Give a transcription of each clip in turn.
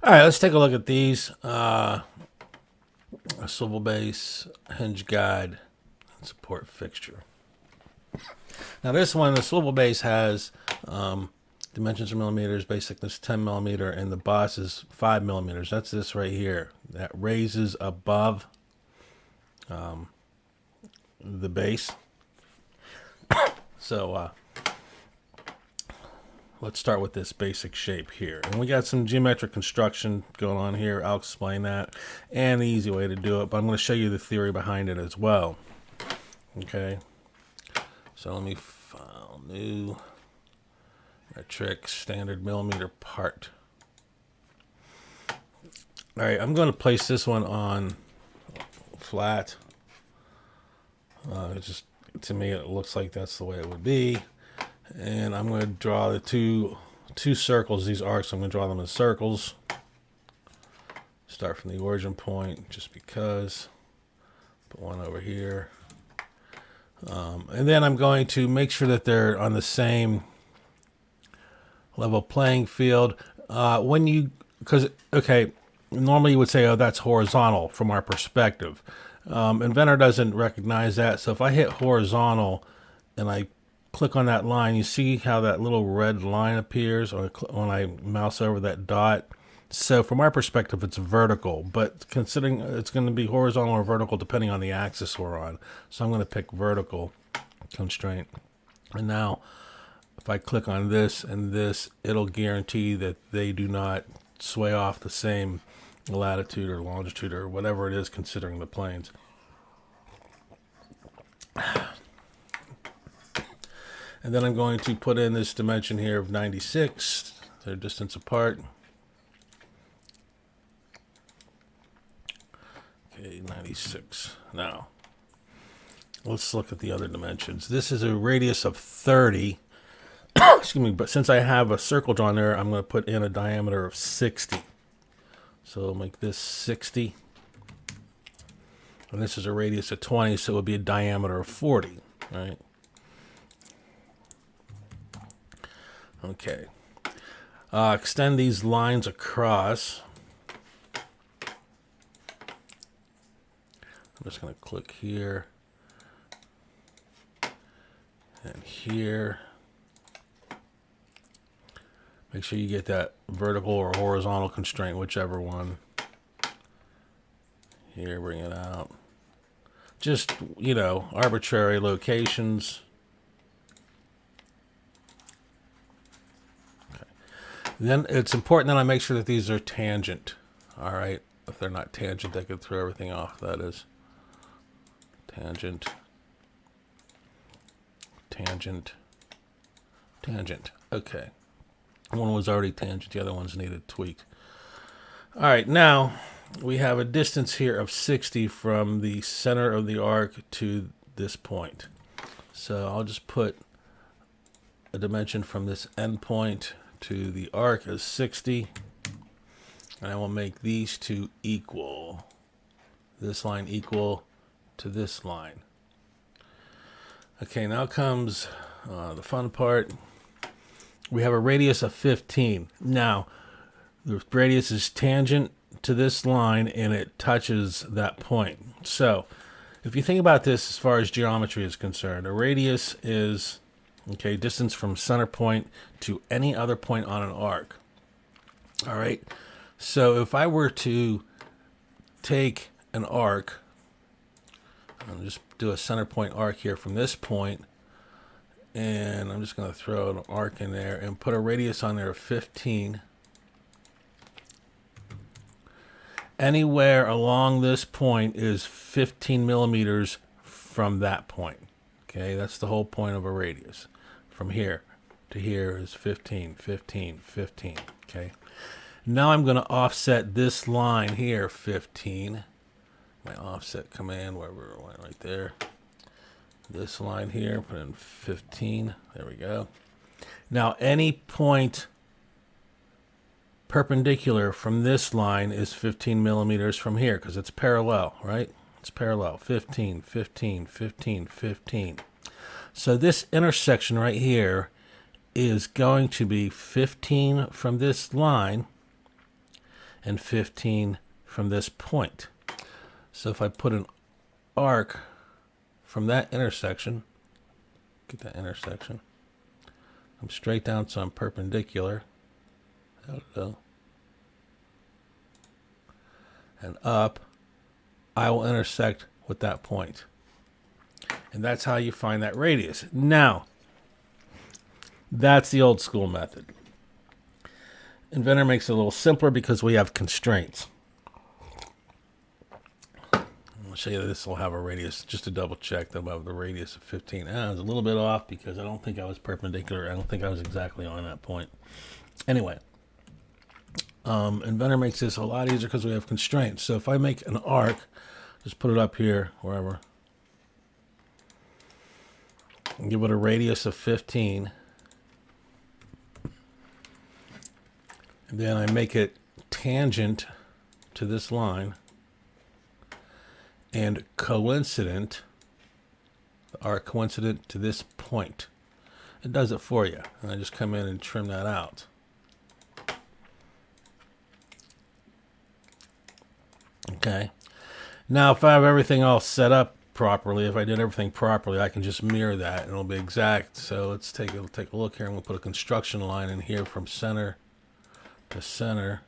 All right, let's take a look at these. A swivel base, hinge guide, and support fixture. Now this one, the swivel base has dimensions in millimeters, base thickness 10 millimeter, and the boss is 5 millimeters. That's this right here. That raises above the base. So let's start with this basic shape here. And we got some geometric construction going on here. I'll explain that and the easy way to do it, but I'm going to show you the theory behind it as well. Okay. So let me file new metric standard millimeter part. All right, I'm going to place this one on flat. Just to me, it looks like that's the way it would be. And I'm going to draw the two circles, these arcs. I'm going to draw them as circles. Start from the origin point, just because. Put one over here. And then I'm going to make sure that they're on the same level playing field. Okay, normally you would say, oh, that's horizontal from our perspective. Inventor doesn't recognize that. So if I hit horizontal and I click on that line, you see how that little red line appears when I mouse over that dot. So from our perspective, it's vertical, but considering it's going to be horizontal or vertical depending on the axis we're on. So I'm going to pick vertical constraint. And now if I click on this and this, it'll guarantee that they do not sway off the same latitude or longitude or whatever it is considering the planes. And then I'm going to put in this dimension here of 96, their distance apart. Okay, 96. Now, let's look at the other dimensions. This is a radius of 30. Excuse me, but since I have a circle drawn there, I'm going to put in a diameter of 60. So I'll make this 60. And this is a radius of 20, so it would be a diameter of 40, right? Okay. Extend these lines across. I'm just going to click here and here. Make sure you get that vertical or horizontal constraint, whichever one. Here, bring it out. Just, arbitrary locations. Okay. Then it's important that I make sure that these are tangent. All right. If they're not tangent, I could throw everything off. That is tangent, tangent, tangent. Okay. One was already tangent, the other ones needed tweaked. All right, now we have a distance here of 60 from the center of the arc to this point. So I'll just put a dimension from this end point to the arc as 60. And I will make these two equal. This line equal to this line. Okay, now comes the fun part. We have a radius of 15. Now, the radius is tangent to this line and it touches that point. So, if you think about this as far as geometry is concerned, a radius is, distance from center point to any other point on an arc. All right. So, if I were to take an arc, I'll just do a center point arc here from this point, and I'm just going to throw an arc in there and put a radius on there of 15. Anywhere along this point is 15 millimeters from that point. Okay, that's the whole point of a radius. From here to here is 15, 15, 15. Okay. Now I'm going to offset this line here, 15. My offset command, wherever it went, right there. This line here, put in 15. There we go. Now, any point perpendicular from this line is 15 millimeters from here because it's parallel, right? It's parallel. 15, 15, 15, 15. So this intersection right here is going to be 15 from this line and 15 from this point. So if I put an arc from that intersection, get that intersection, I'm straight down, so I'm perpendicular. Hello. And up, I will intersect with that point. And that's how you find that radius. Now, that's the old school method. Inventor makes it a little simpler because we have constraints. I'll show you this will have a radius, just to double check that we'll have the radius of 15. I was a little bit off because I don't think I was perpendicular. I don't think I was exactly on that point. Anyway, Inventor makes this a lot easier because we have constraints. So if I make an arc, just put it up here, wherever, and give it a radius of 15. And then I make it tangent to this line and coincident, the arc coincident to this point. It does it for you. And I just come in and trim that out. Okay. Now, if I have everything all set up properly, if I did everything properly, I can just mirror that and it'll be exact. So let's take a look here, and we'll put a construction line in here from center to center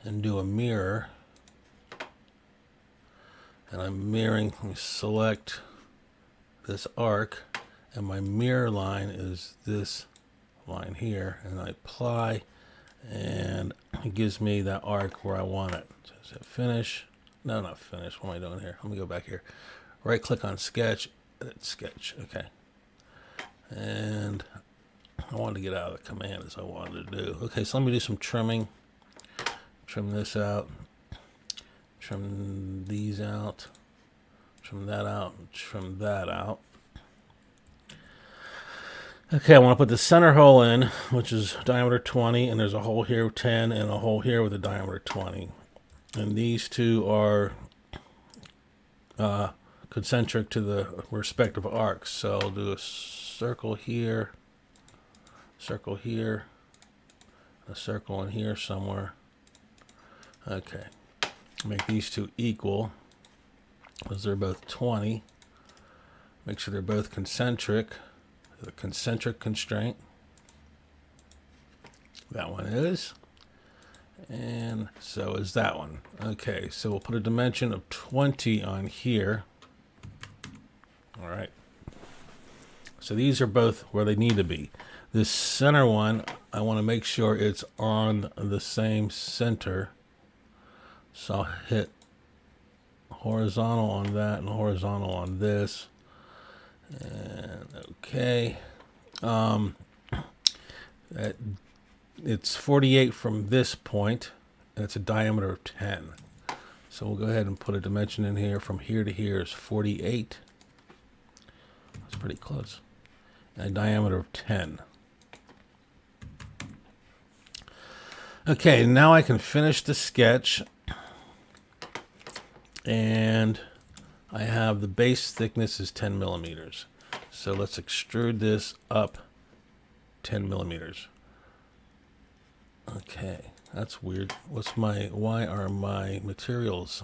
and do a mirror. And I'm mirroring, let me select this arc, and my mirror line is this line here, and I apply, and it gives me that arc where I want it. So is it finish? No, not finish. What am I doing here? Let me go back here. Right click on sketch, edit sketch. Okay. And I wanted to get out of the command as I wanted to do. Okay, so let me do some trimming. Trim this out. Trim these out. Trim that out. Trim that out. Okay, I want to put the center hole in, which is diameter 20, and there's a hole here with 10 and a hole here with a diameter 20. And these two are concentric to the respective arcs. So I'll do a circle here, a circle in here somewhere. Okay, make these two equal because they're both 20. Make sure they're both concentric. The concentric constraint. That one is. And so is that one. Okay, so we'll put a dimension of 20 on here. All right. So these are both where they need to be. This center one, I want to make sure it's on the same center. So I'll hit horizontal on that and horizontal on this. And okay. It's 48 from this point, and it's a diameter of 10. So we'll go ahead and put a dimension in here. From here to here is 48. That's pretty close. And a diameter of 10. Okay, now I can finish the sketch. And I have the base thickness is 10 millimeters. So let's extrude this up 10 millimeters. Okay, that's weird. Why are my materials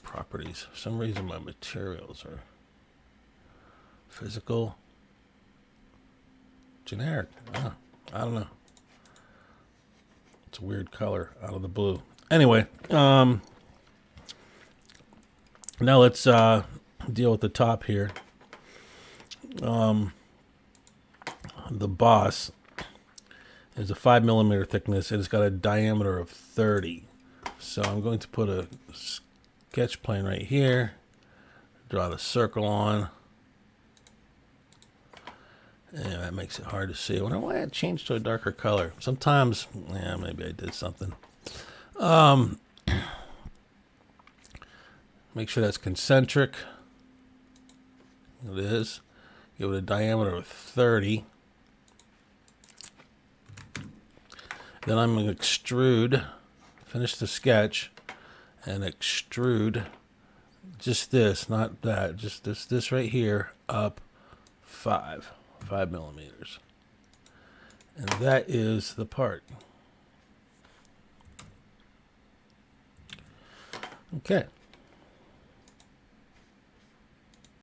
properties? For some reason my materials are physical, generic. I don't know. It's a weird color out of the blue. Anyway, now let's deal with the top here. The boss is a 5 millimeter thickness. It's got a diameter of 30. So I'm going to put a sketch plane right here. Draw the circle on. And that makes it hard to see. I wonder why it changed to a darker color. Sometimes, yeah, maybe I did something. Make sure that's concentric. It is. Give it a diameter of 30. Then I'm going to extrude, finish the sketch, and extrude just this, not that, just this right here, up 5 millimeters. And that is the part. Okay.